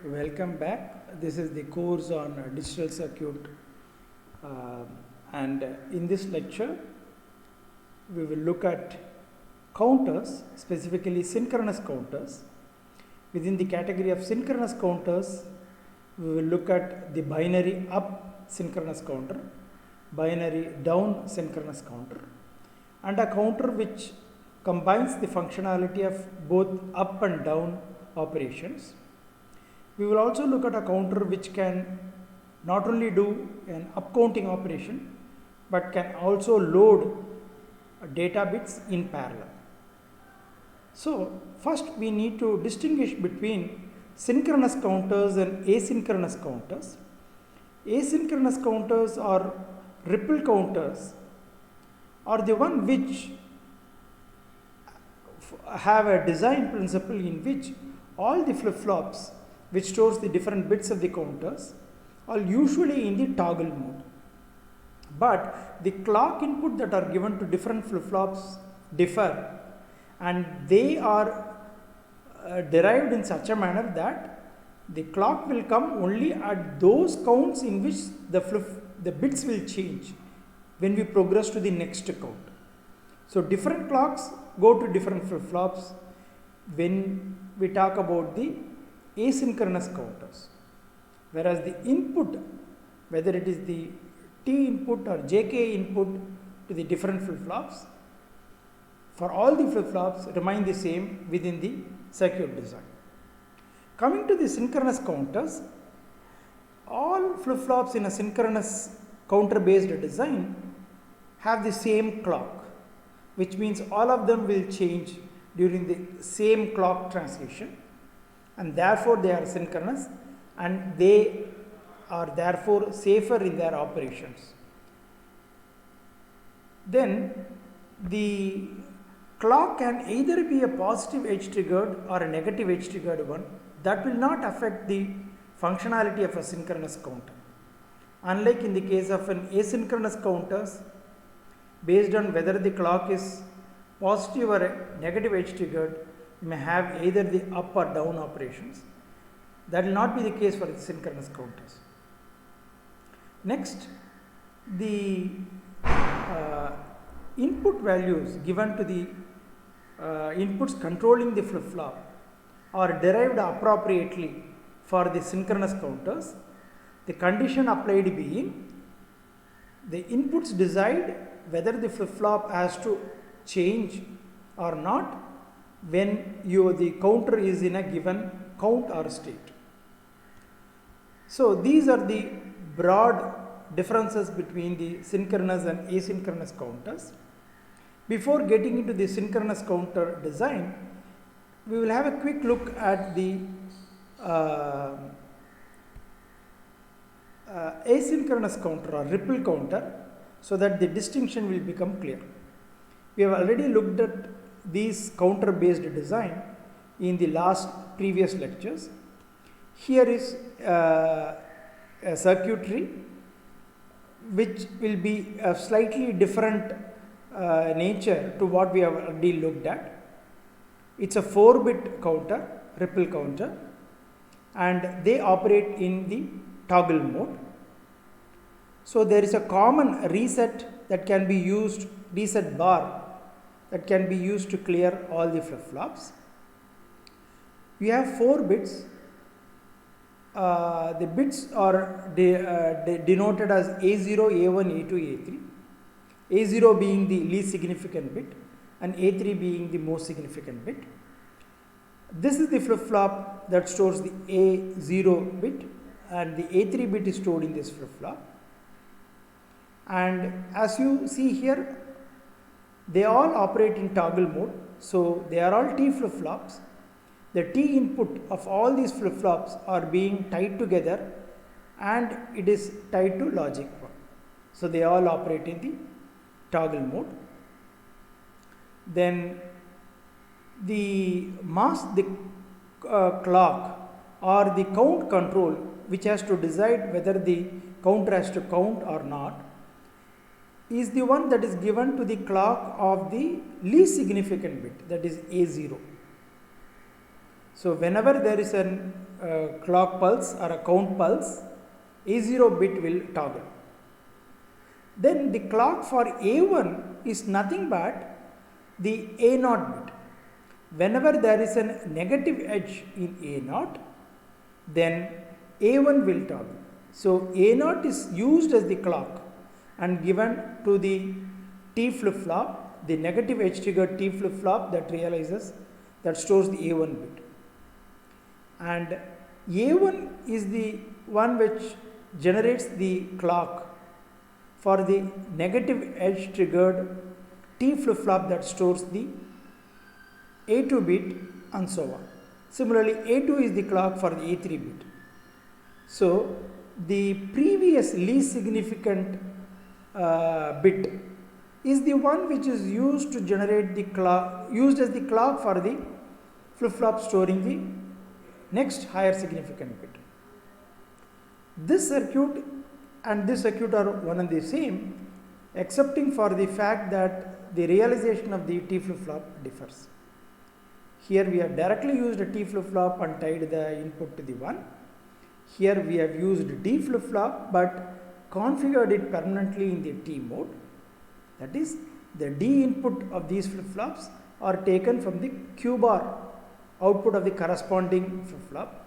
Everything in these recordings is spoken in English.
Welcome back. This is the course on digital circuit, and in this lecture we will look at counters, specifically synchronous counters. Within the category of synchronous counters, we will look at the binary up synchronous counter, binary down synchronous counter, and a counter which combines the functionality of both up and down operations. We will also look at a counter which can not only do an up counting operation, but can also load data bits in parallel. So, first we need to distinguish between synchronous counters and asynchronous counters. Asynchronous counters or ripple counters are the one which have a design principle in which all the flip-flops which stores the different bits of the counters are usually in the toggle mode. But the clock input that are given to different flip-flops differ, and they are derived in such a manner that the clock will come only at those counts in which the bits will change when we progress to the next count. So different clocks go to different flip-flops when we talk about the asynchronous counters, whereas the input, whether it is the T input or JK input to the different flip-flops, for all the flip-flops remain the same within the circuit design. Coming to the synchronous counters, all flip-flops in a synchronous counter based design have the same clock, which means all of them will change during the same clock translation, and therefore they are synchronous and they are therefore safer in their operations. Then the clock can either be a positive edge triggered or a negative edge triggered one. That will not affect the functionality of a synchronous counter. Unlike in the case of an asynchronous counters, based on whether the clock is positive or a negative edge triggered, you may have either the up or down operations. That will not be the case for the synchronous counters. Next, the input values given to the inputs controlling the flip-flop are derived appropriately for the synchronous counters. The condition applied being the inputs decide whether the flip-flop has to change or not when the counter is in a given count or state. So these are the broad differences between the synchronous and asynchronous counters. Before getting into the synchronous counter design, we will have a quick look at the asynchronous counter or ripple counter, so that the distinction will become clear. We have already looked at these counter based design in the previous lectures. Here is a circuitry which will be a slightly different nature to what we have already looked at. It's a 4-bit counter, ripple counter, and they operate in the toggle mode. So there is a common reset that can be used, reset bar that can be used to clear all the flip-flops. We have 4 bits. The bits are denoted as A0, A1, A2, A3. A0 being the least significant bit and A3 being the most significant bit. This is the flip-flop that stores the A0 bit, and the A3 bit is stored in this flip-flop. And as you see here, they all operate in toggle mode, so they are all T flip-flops. The T input of all these flip-flops are being tied together, and it is tied to logic 1. So they all operate in the toggle mode. Then the clock or the count control, which has to decide whether the counter has to count or not, is the one that is given to the clock of the least significant bit, that is A0. So whenever there is an clock pulse or a count pulse, A0 bit will toggle. Then the clock for A1 is nothing but the A0 bit. Whenever there is a negative edge in A0, then A1 will toggle. So A0 is used as the clock and given to the T flip-flop, the negative edge triggered T flip-flop that stores the A1 bit. And A1 is the one which generates the clock for the negative edge triggered T flip-flop that stores the A2 bit and so on. Similarly, A2 is the clock for the A3 bit. So the previous least significant bit is the one which is used to generate the clock, used as the clock for the flip-flop storing the next higher significant bit. This circuit and this circuit are one and the same, excepting for the fact that the realization of the T flip-flop differs. Here we have directly used a T flip-flop and tied the input to the 1. Here we have used D flip-flop but configured it permanently in the T mode. That is, the D input of these flip-flops are taken from the Q bar output of the corresponding flip-flop.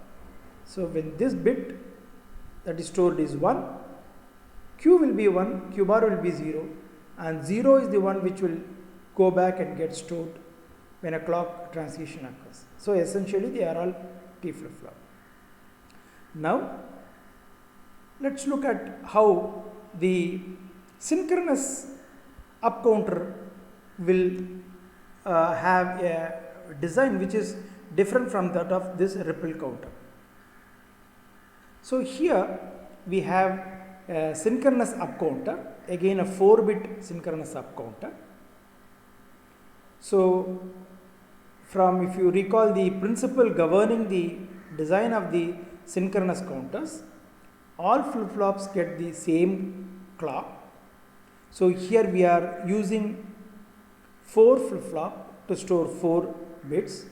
So when this bit that is stored is 1, Q will be 1, Q bar will be 0, and 0 is the one which will go back and get stored when a clock transition occurs. So essentially they are all T flip-flop. Now let us look at how the synchronous up counter will have a design which is different from that of this ripple counter. So here we have a synchronous up counter, again a 4-bit synchronous up counter. So from, if you recall the principle governing the design of the synchronous counters, all flip-flops get the same clock. So here we are using 4 flip-flop to store 4 bits,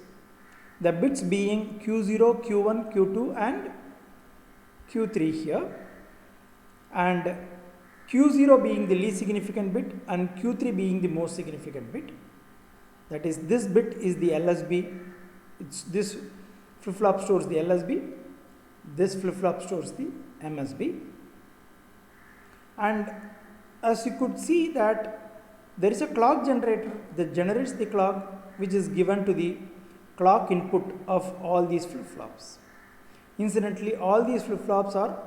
the bits being Q0, Q1, Q2 and Q3 here, and Q0 being the least significant bit and Q3 being the most significant bit. That is, this bit is the LSB, this flip-flop stores the LSB, this flip-flop stores the MSB, and as you could see that there is a clock generator that generates the clock which is given to the clock input of all these flip-flops. Incidentally, all these flip-flops are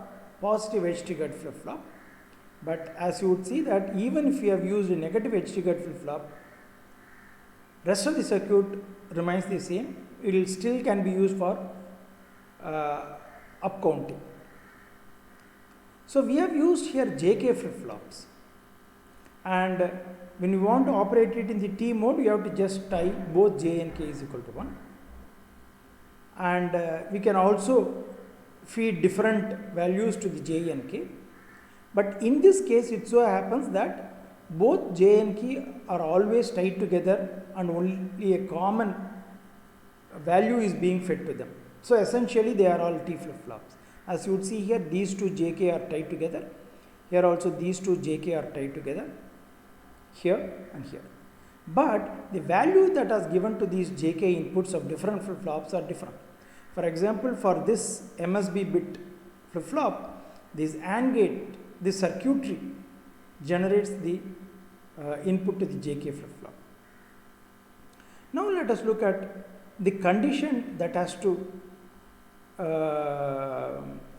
positive edge triggered flip-flop, but as you would see that even if you have used a negative edge triggered flip-flop, rest of the circuit remains the same. It will still can be used for up counting. So we have used here JK flip-flops, and when you want to operate it in the T mode, you have to just tie both J and K is equal to 1, and we can also feed different values to the J and K, but in this case it so happens that both J and K are always tied together and only a common value is being fed to them. So essentially they are all T flip-flops. As you would see here, these two JK are tied together. Here also these two JK are tied together, here and here. But the value that is given to these JK inputs of different flip-flops are different. For example, for this MSB bit flip-flop, this AND gate, this circuitry generates the input to the JK flip-flop. Now let us look at the condition that has to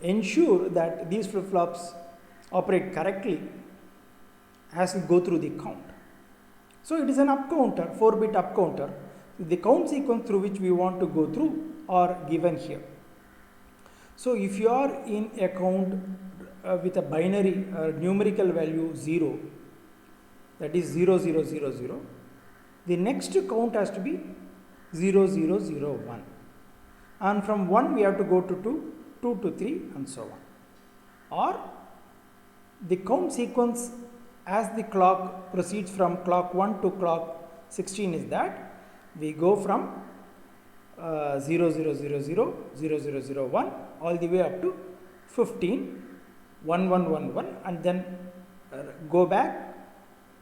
ensure that these flip-flops operate correctly as we go through the count. So it is an up counter, 4-bit up counter. The count sequence through which we want to go through are given here. So if you are in a count with a binary numerical value 0, that is 0, 0, 0, 0, the next count has to be 0, 0, 0, 1. And from 1 we have to go to 2, 2 to 3 and so on. Or the count sequence as the clock proceeds from clock 1 to clock 16 is that we go from 0, 0, 0, 0, 0, 0, 0, 1 all the way up to 15, 1, 1, 1, 1 and then go back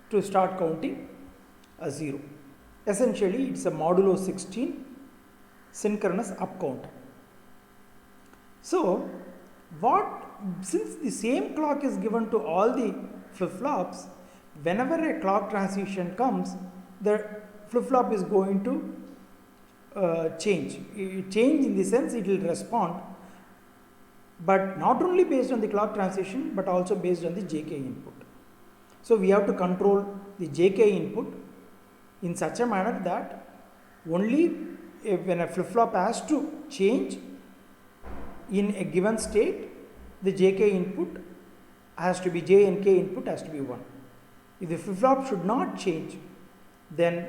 to start counting a 0. Essentially, it's a modulo 16 synchronous up counter. So, since the same clock is given to all the flip-flops, whenever a clock transition comes, the flip-flop is going to change. Change in the sense it will respond, but not only based on the clock transition, but also based on the JK input. So, we have to control the JK input in such a manner that only when a flip-flop has to change in a given state, the JK input has to be, J and K input has to be 1. If the flip-flop should not change, then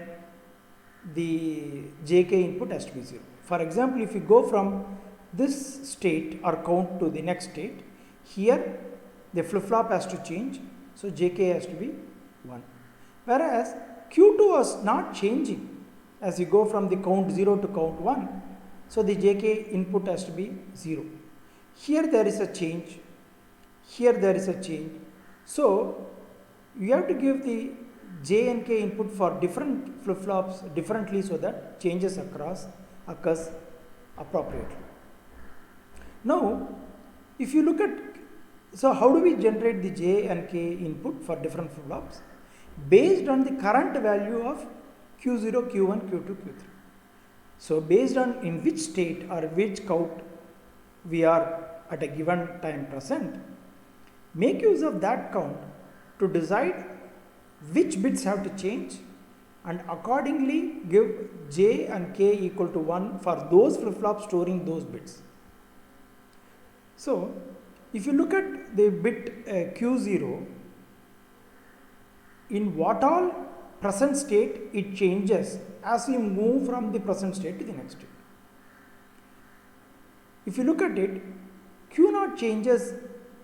the JK input has to be 0. For example, if you go from this state or count to the next state, here the flip-flop has to change, so JK has to be 1. Whereas Q2 was not changing as you go from the count 0 to count 1, so the JK input has to be 0. Here there is a change, here there is a change. So, you have to give the J and K input for different flip-flops differently so that changes occurs appropriately. Now, if you look at, so how do we generate the J and K input for different flip-flops? Based on the current value of Q0, Q1, Q2, Q3. So, based on in which state or which count we are at a given time present, make use of that count to decide which bits have to change and accordingly give J and K equal to 1 for those flip-flops storing those bits. So, if you look at the bit Q0, in what all present state it changes as we move from the present state to the next state. If you look at it, Q0 changes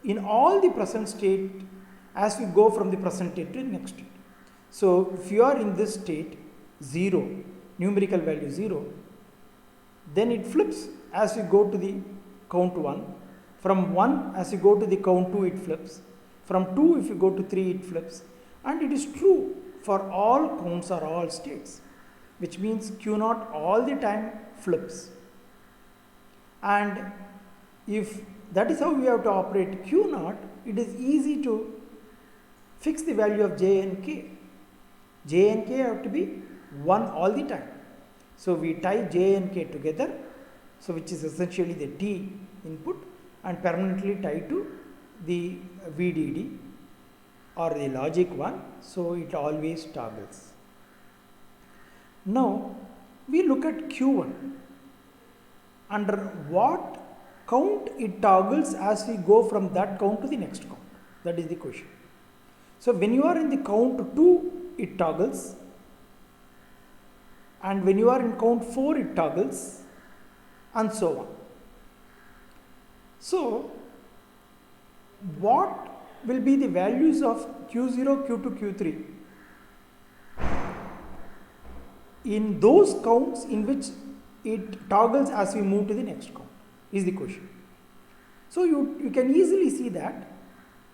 in all the present state as we go from the present state to the next state. So, if you are in this state 0, numerical value 0, then it flips as you go to the count 1. From 1 as you go to the count 2 it flips. From 2 if you go to 3 it flips. And it is true for all counts or all states, which means Q0 all the time flips. And if that is how we have to operate Q0, it is easy to fix the value of J and K. J and K have to be 1 all the time. So, we tie J and K together, so which is essentially the T input and permanently tie to the VDD or the logic 1, so it always toggles. Now, we look at Q1. Under what count it toggles as we go from that count to the next count? That is the question. So, when you are in the count 2, it toggles, and when you are in count 4, it toggles, and so on. So, what will be the values of Q0, Q2, Q3 in those counts in which it toggles as we move to the next count is the question. So, you can easily see that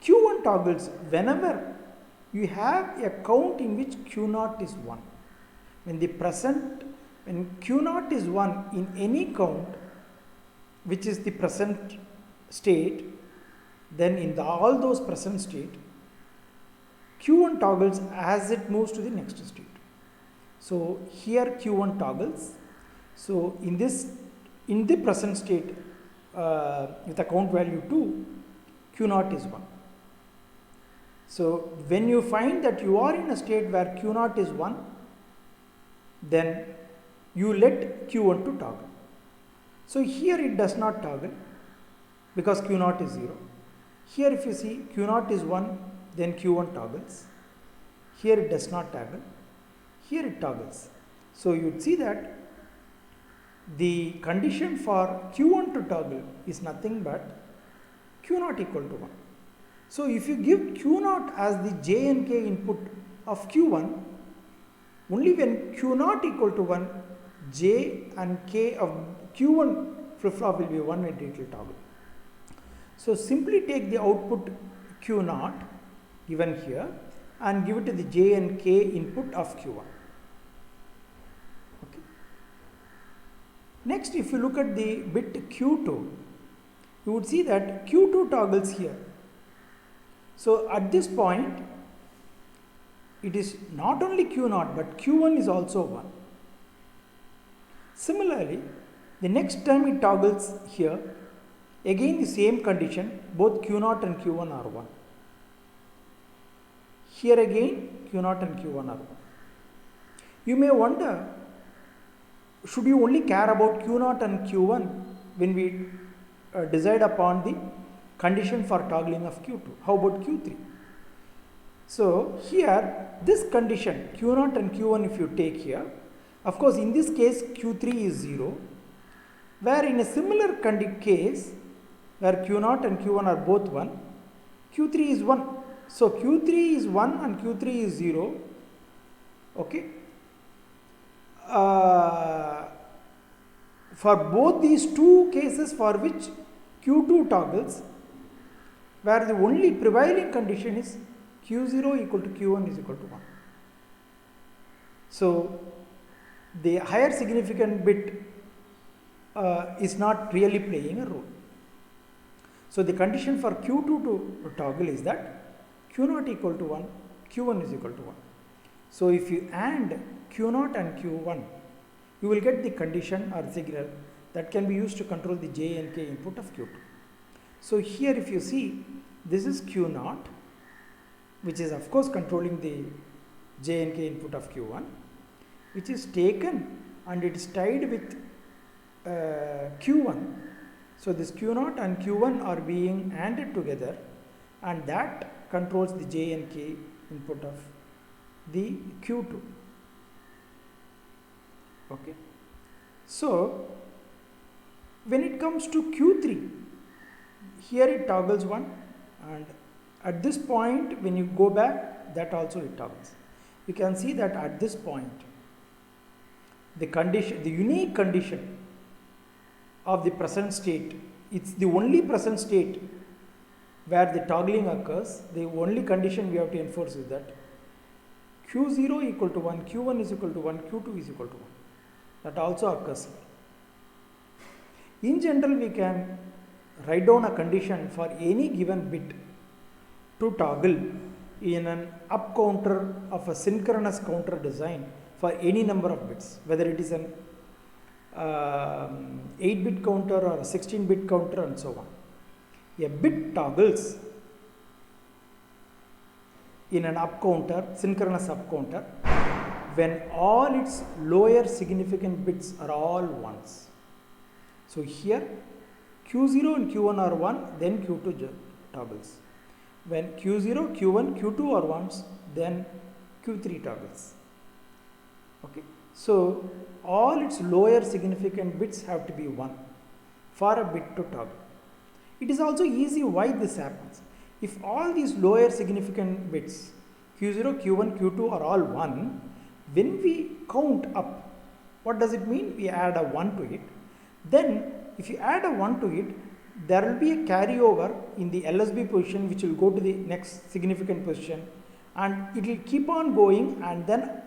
Q1 toggles whenever you have a count in which Q0 is 1. When Q0 is 1 in any count which is the present state, then in all those present state, Q1 toggles as it moves to the next state. So, here Q1 toggles. So, in the present state with a count value 2, Q0 is 1. So, when you find that you are in a state where Q0 is 1, then you let Q1 to toggle. So, here it does not toggle because Q0 is 0. Here if you see Q0 is 1, then Q1 toggles. Here it does not toggle. Here it toggles. So, you would see that the condition for Q1 to toggle is nothing but Q0 equal to 1. So, if you give Q0 as the J and K input of Q1, only when Q0 equal to 1, J and K of Q1 flip-flop will be 1 and it will toggle. So simply take the output Q0 given here and give it to the J and K input of Q1. Okay. Next, if you look at the bit Q2, you would see that Q2 toggles here. So at this point, it is not only Q0 but Q1 is also 1. Similarly, the next time it toggles here, again the same condition, both Q0 and Q1 are 1. Here again Q0 and Q1 are 1. You may wonder, should you only care about Q0 and Q1 when we decide upon the condition for toggling of Q2? How about Q3? So here this condition Q0 and Q1 if you take here, of course in this case Q3 is 0, where in a similar case where Q0 and Q1 are both 1, Q3 is 1. So Q3 is 1 and Q3 is 0. Okay. For both these two cases for which Q2 toggles, where the only prevailing condition is Q0 equal to Q1 is equal to 1. So the higher significant bit is not really playing a role. So the condition for Q2 to toggle is that Q0 equal to 1, Q1 is equal to 1. So if you AND Q0 and Q1, you will get the condition or signal that can be used to control the J and K input of Q2. So here if you see, this is Q0, which is of course controlling the J and K input of Q1, which is taken and it is tied with Q1. So this Q0 and Q1 are being ANDed together, and that controls the J and K input of the Q2. Okay. So when it comes to Q3, here it toggles 1, and at this point when you go back, that also it toggles. You can see that at this point the condition, the unique condition of the present state, it's the only present state where the toggling occurs. The only condition we have to enforce is that Q0 equal to 1, Q1 is equal to 1, Q2 is equal to 1. That also occurs here. In general, we can write down a condition for any given bit to toggle in an up counter of a synchronous counter design for any number of bits, whether it is an 8-bit counter or a 16-bit counter and so on. A bit toggles in an up counter, synchronous up counter, when all its lower significant bits are all 1s. So here Q0 and Q1 are 1, then Q2 toggles. When Q0, Q1, Q2 are 1s, then Q3 toggles. Okay. So all its lower significant bits have to be 1 for a bit to toggle. It is also easy why this happens. If all these lower significant bits Q0, Q1, Q2 are all 1, when we count up, what does it mean? We add a 1 to it. Then if you add a 1 to it, there will be a carryover in the LSB position which will go to the next significant position, and it will keep on going and then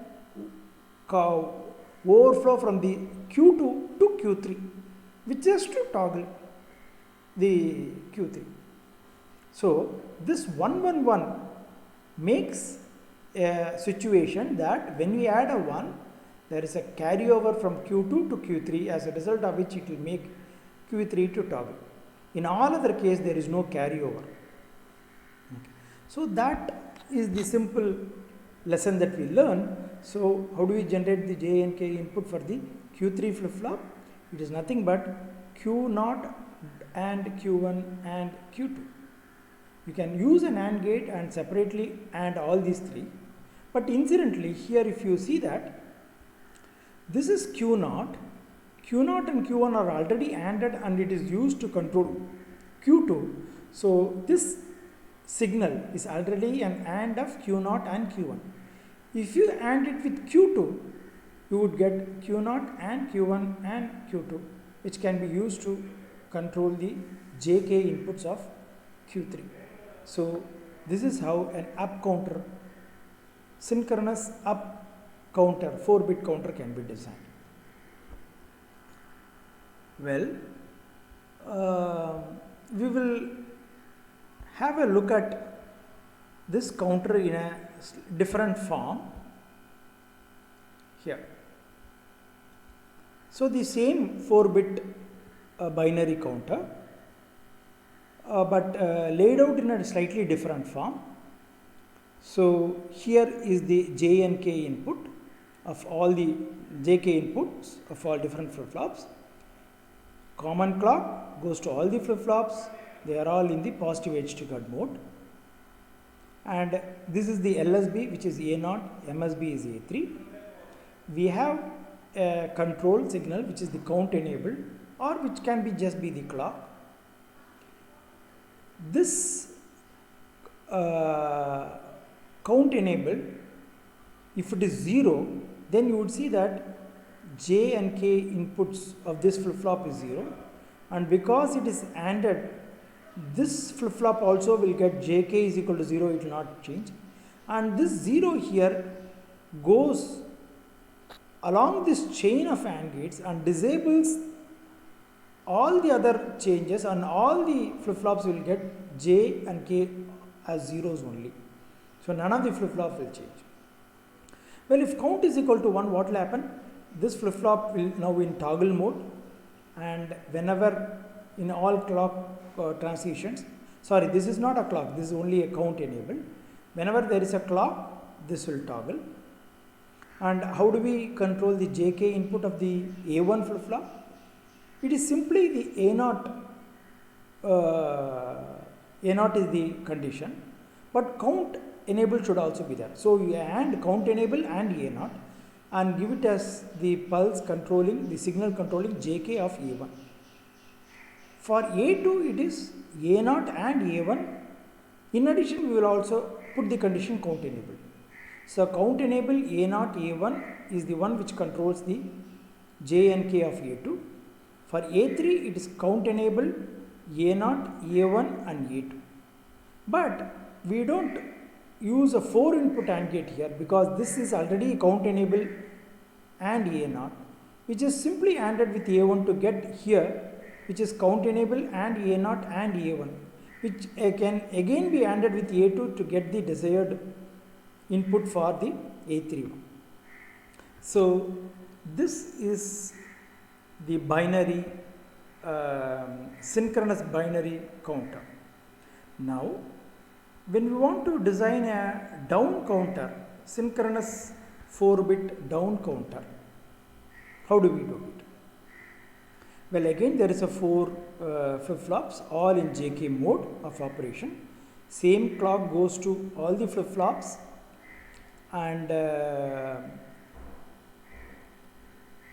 overflow from the Q2 to Q3, which is to toggle the Q3. So this 111 makes a situation that when we add a 1, there is a carryover from Q2 to Q3, as a result of which it will make Q3 to toggle. In all other case, there is no carryover. Okay. So that is the simple lesson that we learn. So how do we generate the J and K input for the Q3 flip-flop? It is nothing but Q0 and Q1 and Q2. You can use an AND gate and separately AND all these three. But incidentally, here if you see that this is Q0, Q0 and Q1 are already ANDed and it is used to control Q2. So this signal is already an AND of Q0 and Q1. If you AND it with Q2, you would get Q0 and Q1 and Q2, which can be used to control the JK inputs of Q3. So this is how an up counter, synchronous up counter, 4-bit counter can be designed. Well, we will have a look at this counter in a different form here. So the same 4-bit binary counter, but laid out in a slightly different form. So here is the J and K input of all the JK inputs of all different flip-flops. Common clock goes to all the flip-flops. They are all in the positive edge triggered mode. And this is the LSB, which is A0, MSB is A3. We have a control signal, which is the count enabled, or which can be just be the clock. This count enabled, if it is 0, then you would see that J and K inputs of this flip-flop is 0, and because it is ANDed, this flip-flop also will get JK is equal to 0, it will not change, and this 0 here goes along this chain of AND gates and disables all the other changes, and all the flip-flops will get J and K as zeros only. So none of the flip-flops will change. Well, if count is equal to 1, what will happen? This flip-flop will now in toggle mode, and whenever in all clock transitions, sorry, this is not a clock, this is only a count enabled. Whenever there is a clock, this will toggle. And how do we control the JK input of the A1 flip-flop? It is simply the A0, A0 is the condition, but count enable should also be there. So you add count enable and A0 and give it as the pulse controlling, the signal controlling JK of A1. For A2 it is A0 and A1. In addition, we will also put the condition count enable. So count enable A0 A1 is the one which controls the J and K of A2. For A3 it is count enable A0, A1 and A2. But we don't use a 4-input AND gate here, because this is already count enable and A0, which is simply ANDed with A1 to get here, which is count enable and A0 and A1, which can again be ANDed with A2 to get the desired input for the A3 one. So this is the binary synchronous binary counter. Now when we want to design a down counter, synchronous 4-bit down counter, how do we do it? Well, again there is a 4 flip-flops all in JK mode of operation. Same clock goes to all the flip-flops, and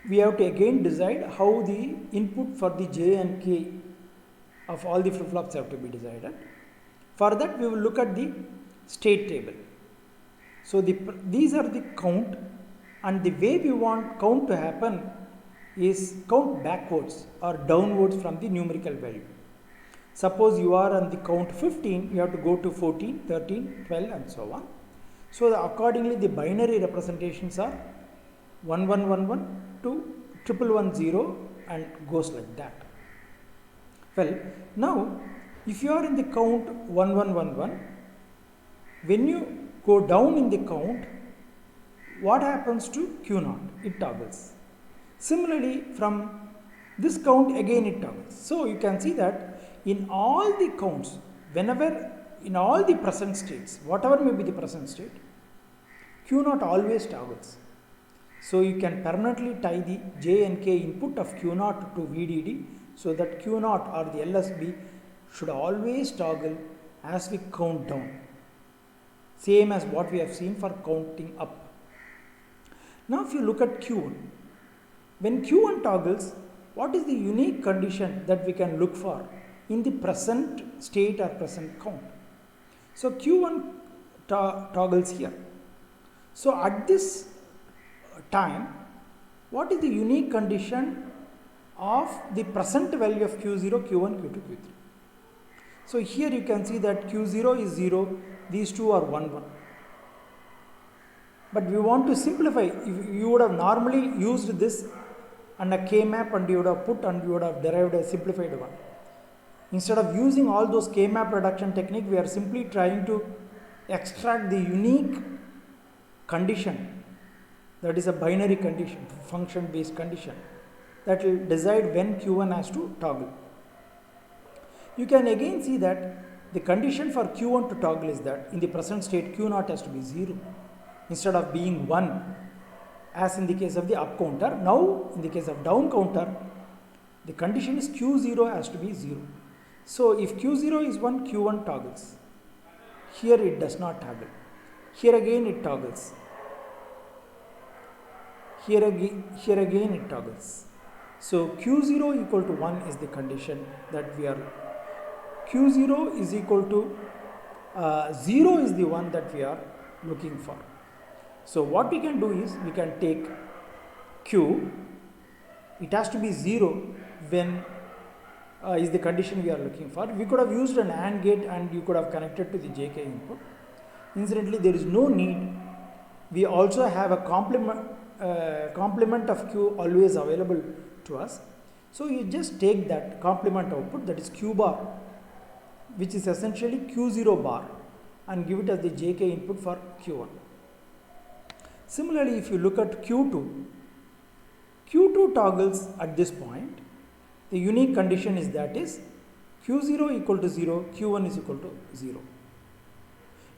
we have to again decide how the input for the J and K of all the flip-flops have to be decided. For that we will look at the state table. So these are the count, and the way we want count to happen is count backwards or downwards from the numerical value. Suppose you are on the count 15, you have to go to 14, 13, 12 and so on. So accordingly the binary representations are 1111 to 1110 and goes like that. Well, now if you are in the count 1111, when you go down in the count, what happens to Q0? It toggles. Similarly, from this count again it toggles. So you can see that in all the counts, whenever in all the present states, whatever may be the present state, Q0 always toggles. So you can permanently tie the J and K input of Q0 to VDD, so that Q0 or the LSB should always toggle as we count down, same as what we have seen for counting up. Now if you look at Q1, when Q1 toggles, what is the unique condition that we can look for in the present state or present count? So Q1 toggles here. So at this time, what is the unique condition of the present value of Q0, Q1, Q2, Q3. So here you can see that Q0 is 0, these two are 1, 1. But we want to simplify. If you would have normally used this and a K-map and you would have put and you would have derived a simplified one. Instead of using all those K-map reduction technique, we are simply trying to extract the unique condition, that is a binary condition, function based condition, that will decide when Q1 has to toggle. You can again see that the condition for Q1 to toggle is that in the present state Q0 has to be 0 instead of being 1 as in the case of the up counter. Now in the case of down counter, the condition is Q0 has to be 0. So if Q0 is 1, Q1 toggles. Here it does not toggle. Here again it toggles. Here again it toggles. So Q0 equal to 1 is the condition that we are. Q0 is equal to 0 is the one that we are looking for. So what we can do is we can take Q, it has to be 0 when is the condition we are looking for. We could have used an AND gate and you could have connected to the JK input. Incidentally, there is no need. We also have a complement of Q always available to us. So you just take that complement output, that is Q bar, which is essentially Q0 bar, and give it as the JK input for Q1. Similarly, if you look at Q2, Q2 toggles at this point. The unique condition is that is Q0 equal to 0, Q1 is equal to 0.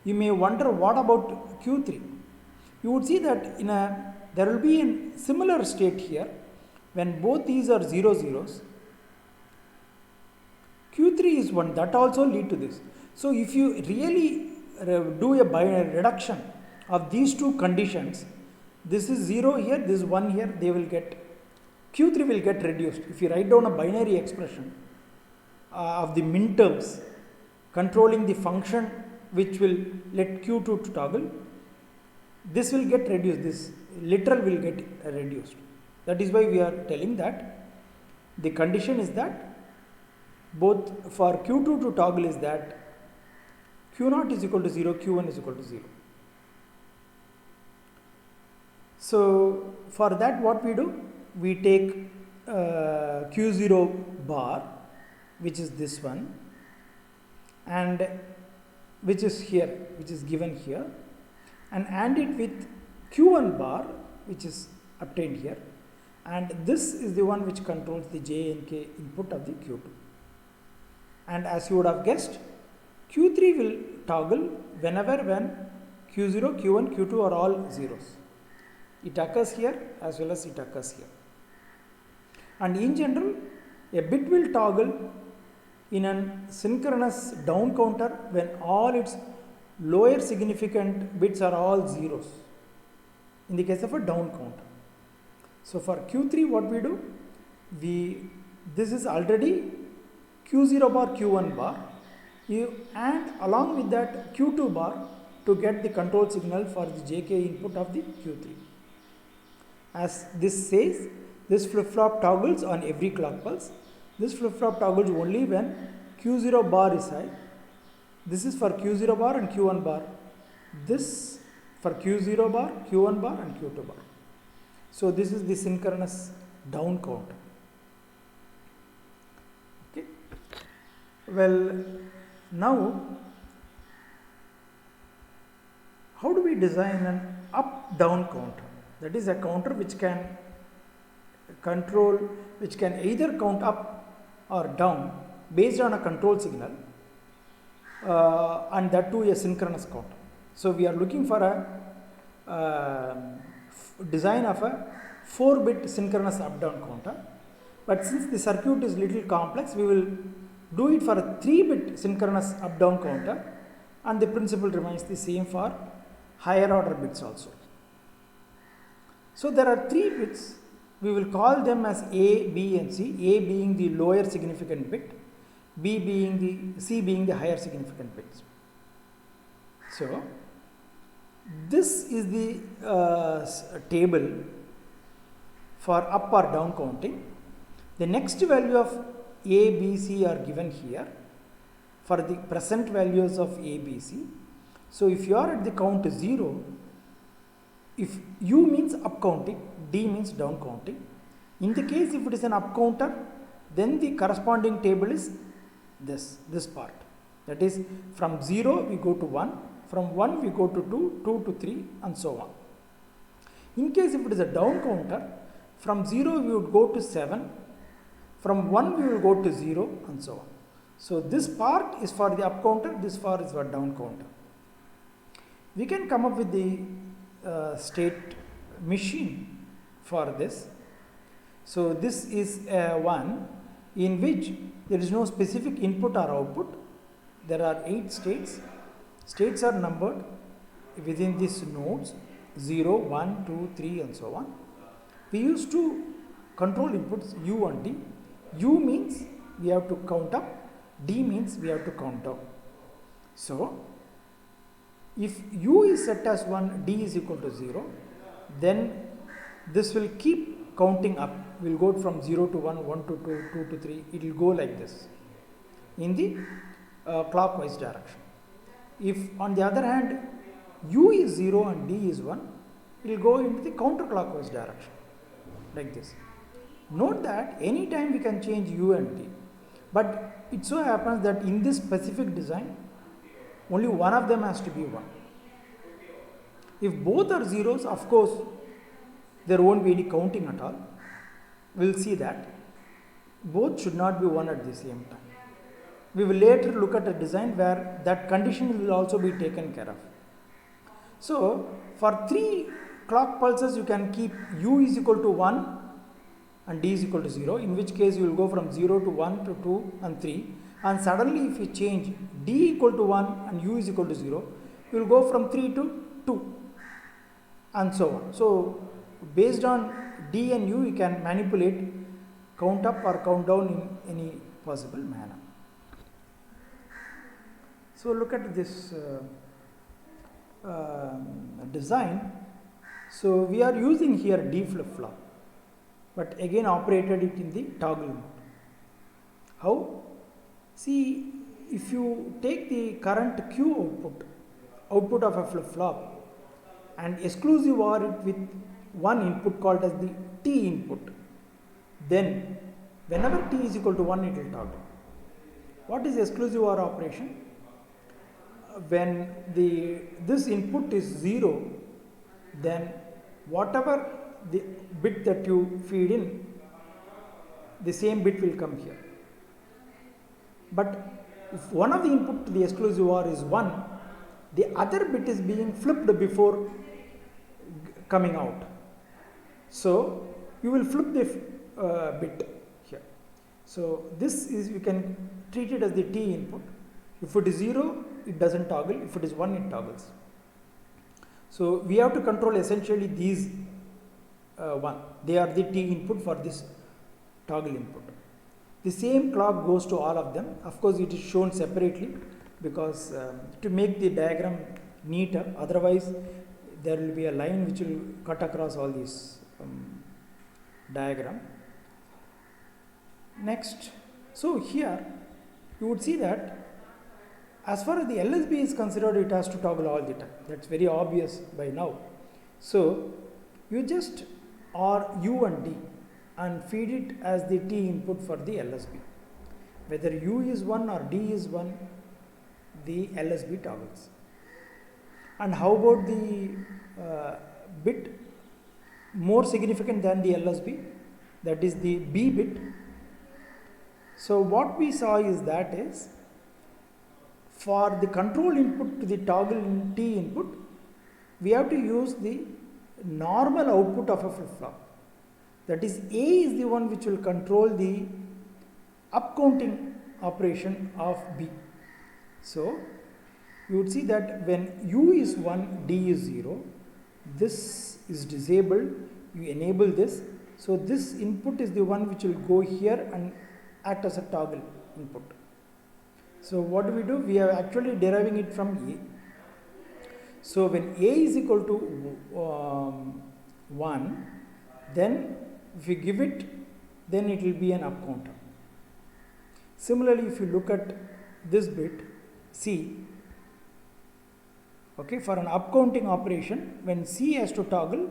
You may wonder what about Q3. You would see that there will be a similar state here when both these are 0 zeros. Q3 is 1, that also lead to this. So if you really do a binary reduction of these two conditions, this is 0 here, this is 1 here, they will get, Q3 will get reduced. If you write down a binary expression of the min terms controlling the function which will let Q2 to toggle, this will get reduced, this literal will get reduced. That is why we are telling that the condition is that both for Q2 to toggle is that Q0 is equal to 0, Q1 is equal to 0. So for that what we do? We take Q0 bar, which is this one, and which is here, which is given here, and AND it with Q1 bar, which is obtained here, and this is the one which controls the J and K input of the Q2. And as you would have guessed, Q3 will toggle whenever when Q0, Q1, Q2 are all zeros. It occurs here as well as it occurs here. And in general, a bit will toggle in a synchronous down counter when all its lower significant bits are all zeros, in the case of a down counter. So for Q3 what we do? This is already Q0 bar, Q1 bar, and along with that Q2 bar to get the control signal for the JK input of the Q3. As this says, this flip-flop toggles on every clock pulse. This flip-flop toggles only when Q0 bar is high. This is for Q0 bar and Q1 bar. This for Q0 bar, Q1 bar and Q2 bar. So this is the synchronous down counter. Okay. Well, now how do we design an up-down counter? That is a counter which can control, which can either count up or down based on a control signal, and that too a synchronous counter. So we are looking for a design of a 4-bit synchronous up-down counter, but since the circuit is little complex, we will do it for a 3-bit synchronous up-down counter, and the principle remains the same for higher order bits also. So there are 3 bits. We will call them as A, B and C, A being the lower significant bit, C being the higher significant bits. So this is the table for up or down counting. The next value of A, B, C are given here for the present values of A, B, C. So if you are at the count 0, if U means up counting, D means down counting. In the case if it is an up counter, then the corresponding table is this part. That is, from 0 we go to 1, from 1 we go to 2, 2 to 3 and so on. In case if it is a down counter, from 0 we would go to 7, from 1 we will go to 0 and so on. So this part is for the up counter, this part is for down counter. We can come up with the state machine for this. So this is one in which there is no specific input or output. There are 8 states. States are numbered within these nodes 0, 1, 2, 3 and so on. We used to control inputs U and D. U means we have to count up, D means we have to count down. So if U is set as 1, D is equal to 0, then this will keep counting up. We will go from 0 to 1, 1 to 2, 2 to 3. It will go like this in the clockwise direction. If on the other hand U is 0 and D is 1, it will go into the counterclockwise direction like this. Note that any time we can change U and D, but it so happens that in this specific design only one of them has to be 1. If both are zeros, of course there won't be any counting at all. We will see that both should not be 1 at the same time. We will later look at a design where that condition will also be taken care of. So for 3 clock pulses you can keep U is equal to 1 and D is equal to 0, in which case you will go from 0 to 1 to 2 and 3, and suddenly if you change D equal to 1 and U is equal to 0, you will go from 3 to 2 and so on. So based on D and U, you can manipulate count up or count down in any possible manner. So look at this design. So we are using here D flip-flop, but again operated it in the toggle mode. How? See, if you take the current Q output of a flip-flop and exclusive OR it with one input called as the T input, then whenever T is equal to 1 it will toggle. What is exclusive OR operation? When this input is 0, then whatever the bit that you feed in, the same bit will come here. But if one of the input to the exclusive OR is 1, the other bit is being flipped before coming out. So you will flip the bit here. So this is, you can treat it as the T input. If it is 0, it doesn't toggle. If it is 1, it toggles. So we have to control essentially these one. They are the T input for this toggle input. The same clock goes to all of them. Of course, it is shown separately because to make the diagram neater. Otherwise, there will be a line which will cut across all these diagram. Next, so here you would see that as far as the LSB is considered, it has to toggle all the time. That's very obvious by now. So you just OR U and D and feed it as the T input for the LSB. Whether U is 1 or D is 1, the LSB toggles. And how about the bit more significant than the LSB? That is the B bit. So what we saw is that is, for the control input to the toggle T input, we have to use the normal output of a flip-flop. That is, A is the one which will control the upcounting operation of B. So you would see that when U is 1, D is 0, this is disabled, you enable this. So this input is the one which will go here and act as a toggle input. So what do? We are actually deriving it from A. So when A is equal to 1, then if you give it, then it will be an up counter. Similarly, if you look at this bit C, okay, for an up counting operation, when C has to toggle,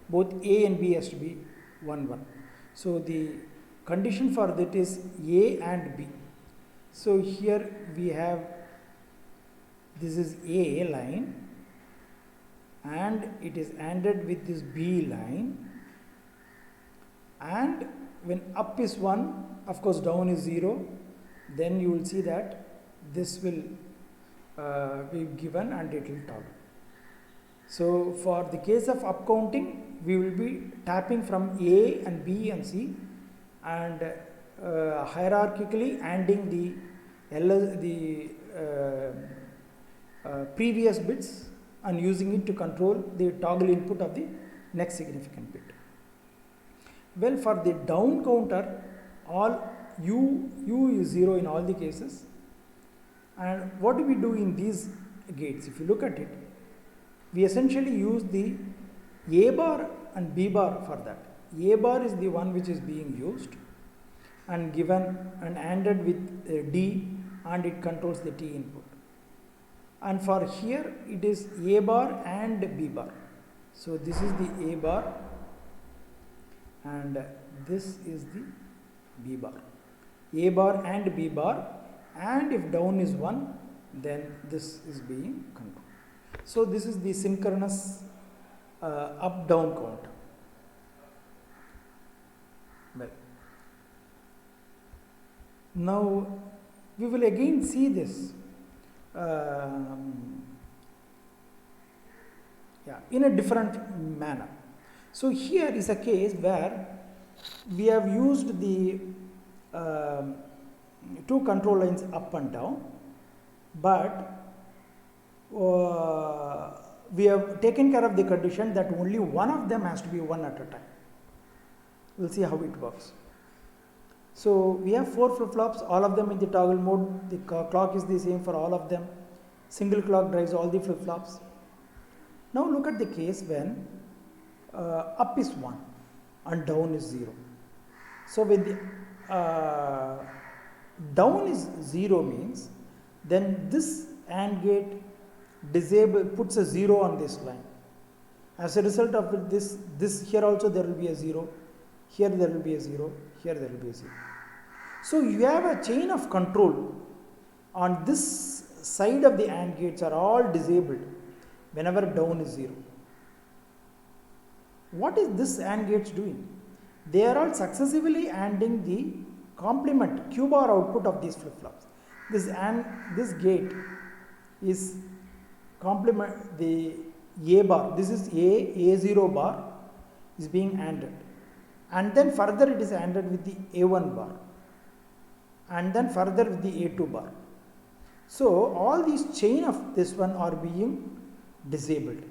both A and B has to be 1 1. So the condition for that is A and B. So here we have, this is A line and it is ANDed with this B line, and when up is 1, of course down is 0, then you will see that this will be given and it will toggle. So for the case of up counting, we will be tapping from A and B and C and hierarchically ANDing the previous bits and using it to control the toggle input of the next significant bit. Well, for the down counter, all U is 0 in all the cases. And what do we do in these gates? If you look at it, we essentially use the A bar and B bar for that. A bar is the one which is being used and given and ANDed with D, and it controls the T input. And for here it is A bar and B bar. So this is the A bar and this is the B bar. A bar and B bar, and if down is 1, then this is being controlled. So this is the synchronous up down count. Well, now we will again see this in a different manner. So here is a case where we have used the two control lines up and down, but we have taken care of the condition that only one of them has to be 1 at a time. We will see how it works. So we have 4 flip-flops, all of them in the toggle mode. The clock is the same for all of them. Single clock drives all the flip-flops. Now look at the case when up is 1 and down is 0. So when the down is 0 means, then this AND gate puts a 0 on this line. As a result of it, this here also there will be a 0, here there will be a 0, here there will be a 0. So you have a chain of control on this side of the AND gates are all disabled whenever down is 0. What is this AND gates doing? They are all successively ANDing the complement Q bar output of these flip-flops. This gate is complement the A bar. This is A0 bar is being ANDed, and then further it is ANDed with the A1 bar, and then further with the A2 bar. So all these chain of this one are being disabled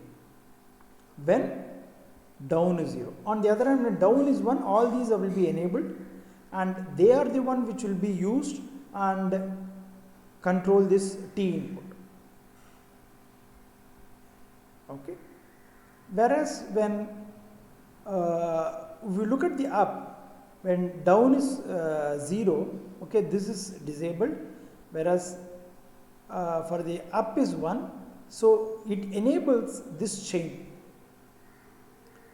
when down is 0. On the other hand, when down is 1, all these will be enabled, and they are the one which will be used and control this T input. Okay. Whereas when we look at the up, when down is 0, okay, this is disabled, whereas for the up is 1, so it enables this chain.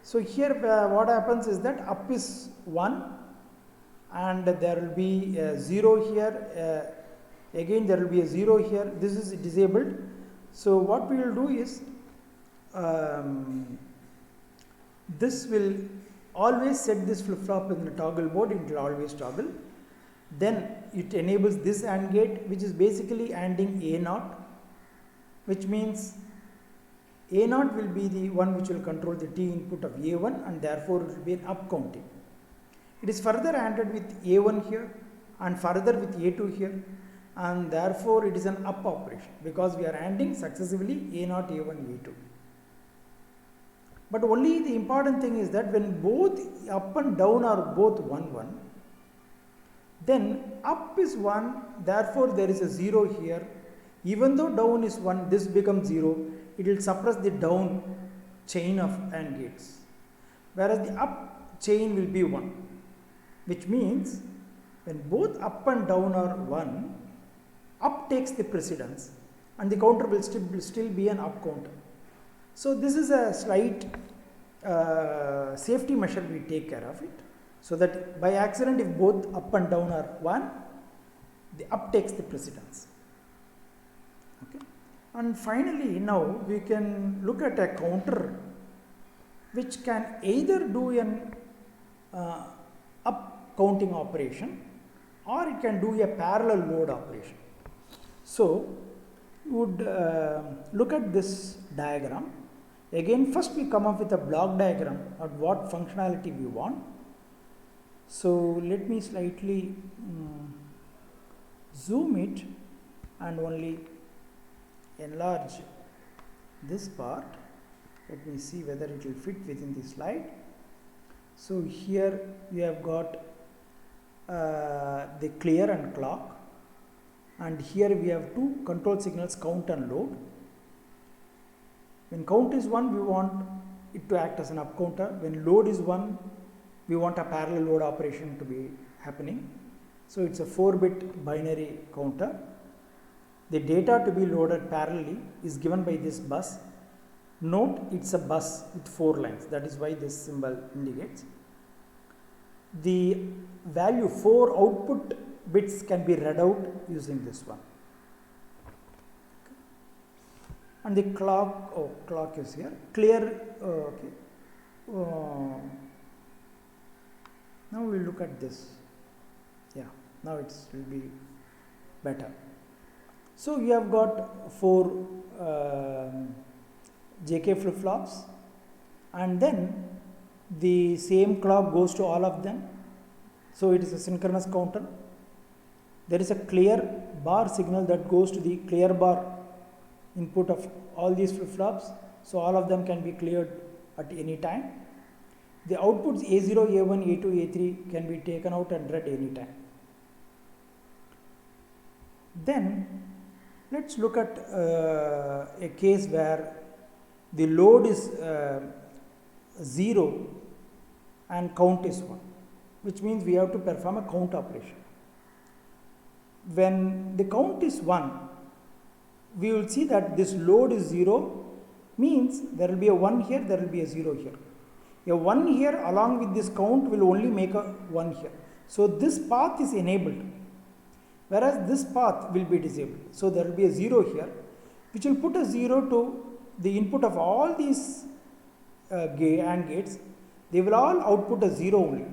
So here what happens is that up is 1 and there will be a 0 here, again there will be a 0 here, this is disabled. So what we will do is this will always set this flip-flop in the toggle mode, it will always toggle. Then it enables this AND gate, which is basically ANDing A0, which means A0 will be the one which will control the T input of A1, and therefore it will be an up counting. It is further ANDed with A1 here and further with A2 here, and therefore it is an up operation because we are ANDing successively A0, A1, A2. But only the important thing is that when both up and down are both 1 1, then up is 1, therefore there is a 0 here. Even though down is 1, this becomes 0, it will suppress the down chain of AND gates. Whereas the up chain will be 1, which means when both up and down are 1, up takes the precedence and the counter will still be an up counter. So this is a slight safety measure we take care of it, so that by accident if both up and down are 1, the up takes the precedence. Okay. And finally, now we can look at a counter which can either do an up counting operation or it can do a parallel load operation. So you would look at this diagram. Again, first we come up with a block diagram of what functionality we want. So let me slightly zoom it and only enlarge this part. Let me see whether it will fit within the slide. So here you have got the clear and clock, and here we have two control signals, count and load. When count is 1, we want it to act as an up counter. When load is 1, we want a parallel load operation to be happening. So it's a 4-bit binary counter. The data to be loaded parallelly is given by this bus. Note it's a bus with 4 lines, that is why this symbol indicates. The value 4 output bits can be read out using this one. And the clock is here. Clear, okay. Now we will look at this. Yeah, now it will be better. So you have got 4 JK flip-flops, and then the same clock goes to all of them. So it is a synchronous counter. There is a clear bar signal that goes to the clear bar input of all these flip-flops. So all of them can be cleared at any time. The outputs A0, A1, A2, A3 can be taken out and read any time. Then let's look at a case where the load is 0 and count is 1, which means we have to perform a count operation. When the count is 1, we will see that this load is 0, means there will be a 1 here, there will be a 0 here. A 1 here along with this count will only make a 1 here. So this path is enabled, whereas this path will be disabled. So there will be a 0 here, which will put a 0 to the input of all these AND gates. They will all output a 0 only.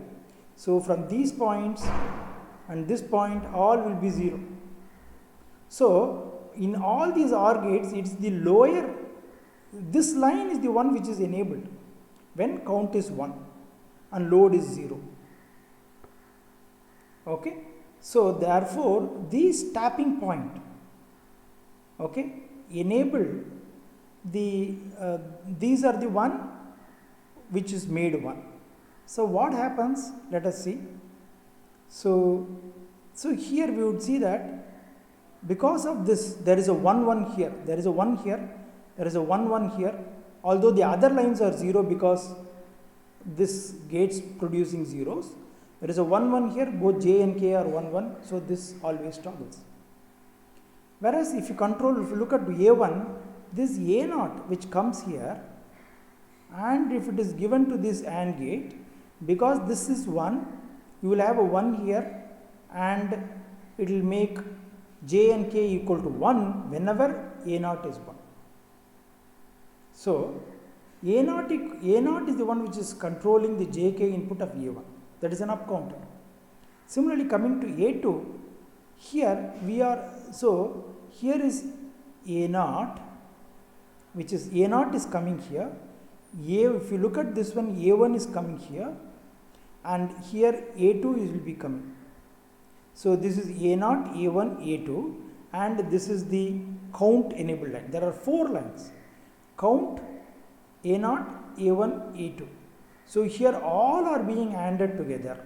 So from these points and this point, all will be 0. So in all these OR gates, it's the lower, this line is the one which is enabled when count is 1 and load is 0. Okay. So therefore these tapping point, okay, enable the these are the one which is made 1. So what happens? Let us see. So here we would see that because of this, there is a 1 1 here, there is a 1 here, there is a 1 1 here, although the other lines are 0 because this gates producing zeros. There is a 1 1 here, both J and K are 1 1, so this always toggles. Whereas if you look at A1, this A0 which comes here, and if it is given to this AND gate, because this is 1, you will have a 1 here, and it will make J and K equal to 1 whenever A0 is 1. So A0 is the one which is controlling the JK input of A1. That is an up counter. Similarly, coming to A2, here we are, so here is A0, which is A0 is coming here. If you look at this one, A1 is coming here, and here A2 will be coming. So this is A0, A1, A2, and this is the count enabled line. There are 4 lines: count, A0, A1, A2. So here all are being ANDed together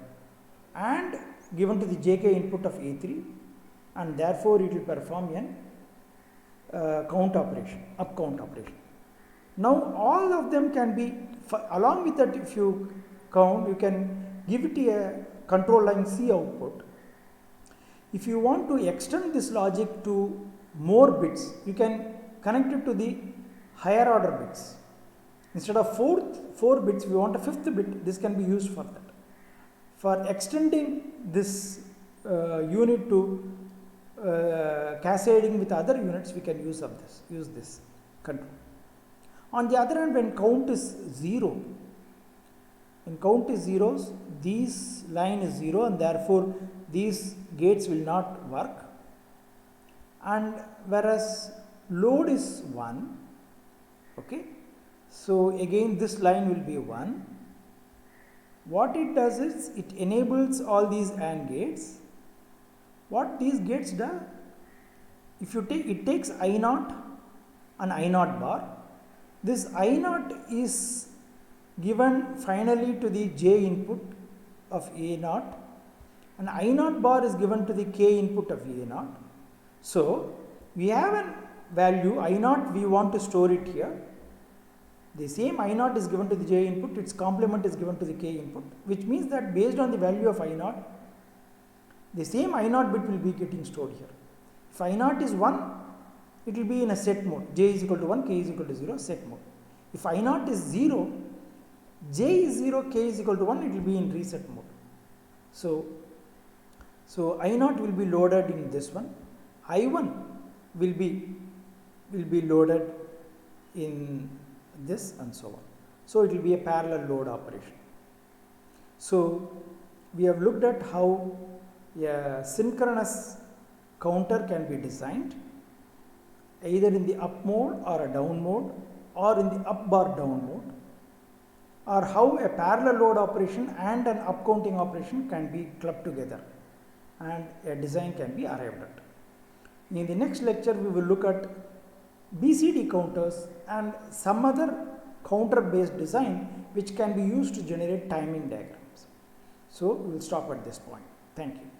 and given to the JK input of A3, and therefore it will perform a count operation, up count operation. Now all of them can be, along with that, if you count, you can give it a control line C output. If you want to extend this logic to more bits, you can connect it to the higher order bits. Instead of 4 bits, we want a 5th bit, this can be used for that. For extending this unit to cascading with other units, we can use this control. On the other hand, when count is 0, this line is 0 and therefore these gates will not work, and whereas load is 1, okay, so again this line will be 1. What it does is it enables all these AND gates. What these gates do, if you take, it takes I0 and I0 bar. This I0 is given finally to the J input of A0 and I0 bar is given to the K input of A0. So we have a value I0, we want to store it here. The same I0 is given to the J input, its complement is given to the K input, which means that based on the value of I0, the same I0 bit will be getting stored here. If I0 is 1, it will be in a set mode, J is equal to 1, K is equal to 0, set mode. If I0 is 0, J is 0, K is equal to 1, it will be in reset mode. So I0 will be loaded in this one, I1 will be loaded in this and so on. So it will be a parallel load operation. So we have looked at how a synchronous counter can be designed either in the up mode or a down mode or in the up bar down mode, or how a parallel load operation and an up counting operation can be clubbed together and a design can be arrived at. In the next lecture, we will look at BCD counters and some other counter based design which can be used to generate timing diagrams. So we will stop at this point. Thank you.